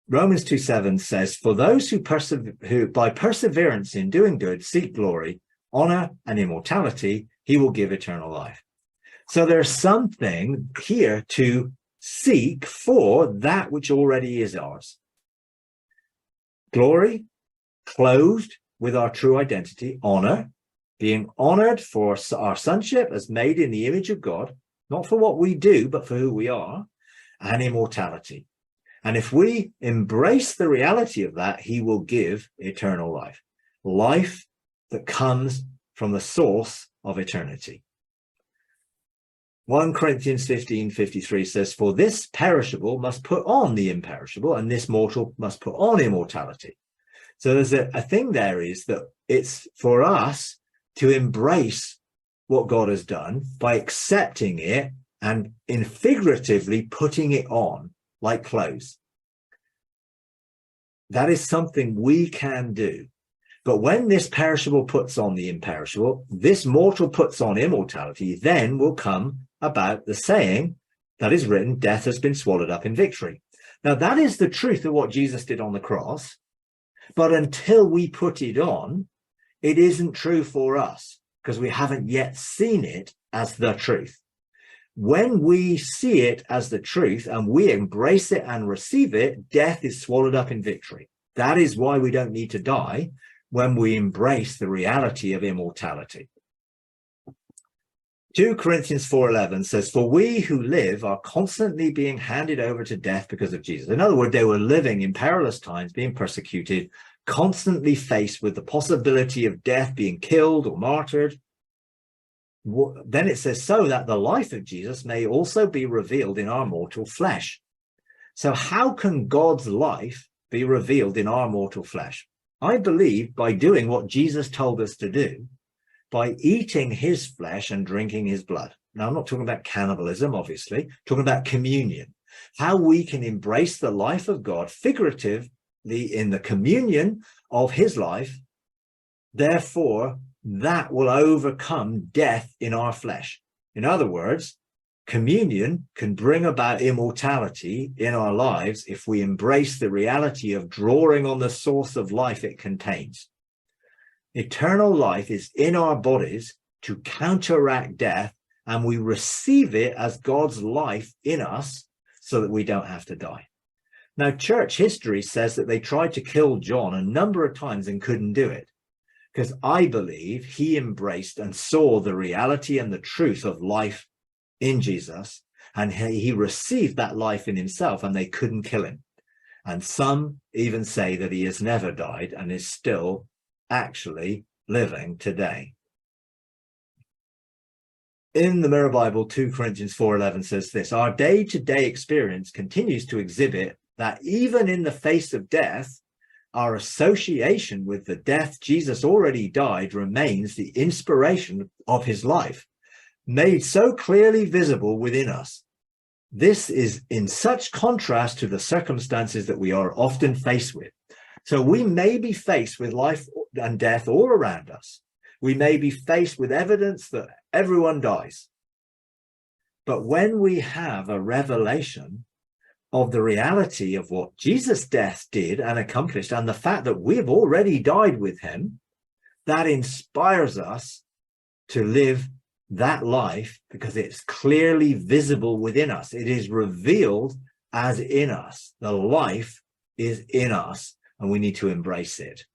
Romans 2:7 says, for those who by perseverance in doing good seek glory, honor, and immortality, he will give eternal life. So there's something here to seek for that which already is ours. Glory, clothed with our true identity, honor, being honored for our sonship as made in the image of God, not for what we do, but for who we are, and immortality. And if we embrace the reality of that, he will give eternal life, life that comes from the source of eternity. 1 Corinthians 15:53 says, for this perishable must put on the imperishable, and this mortal must put on immortality. So there's a thing there is that it's for us to embrace what God has done by accepting it and figuratively putting it on like clothes. That is something we can do. But when this perishable puts on the imperishable, this mortal puts on immortality, then will come about the saying that is written, death has been swallowed up in victory. Now, that is the truth of what Jesus did on the cross. But until we put it on, it isn't true for us because we haven't yet seen it as the truth. When we see it as the truth and we embrace it and receive it, death is swallowed up in victory. That is why we don't need to die when we embrace the reality of immortality. 2 Corinthians 4:11 says, for we who live are constantly being handed over to death because of Jesus. In other words, they were living in perilous times, being persecuted, constantly faced with the possibility of death, being killed or martyred. Then it says, so that the life of Jesus may also be revealed in our mortal flesh. So how can God's life be revealed in our mortal flesh? I believe by doing what Jesus told us to do, by eating his flesh and drinking his blood. Now, I'm not talking about cannibalism, obviously, I'm talking about communion, how we can embrace the life of God figuratively in the communion of his life. Therefore, that will overcome death in our flesh. In other words, communion can bring about immortality in our lives if we embrace the reality of drawing on the source of life it contains. Eternal life is in our bodies to counteract death, and we receive it as God's life in us so that we don't have to die. Now, church history says that they tried to kill John a number of times and couldn't do it, because I believe he embraced and saw the reality and the truth of life in Jesus, and he received that life in himself, and they couldn't kill him. And some even say that he has never died and is still actually living today. In the Mirror Bible, 2 Corinthians 4:11 says this, our day-to-day experience continues to exhibit that even in the face of death, our association with the death Jesus already died remains the inspiration of his life, made so clearly visible within us. This is in such contrast to the circumstances that we are often faced with. So we may be faced with life and death all around us. We may be faced with evidence that everyone dies. But when we have a revelation of the reality of what Jesus' death did and accomplished, and the fact that we've already died with him, that inspires us to live that life because it's clearly visible within us. It is revealed as in us. The life is in us, and we need to embrace it.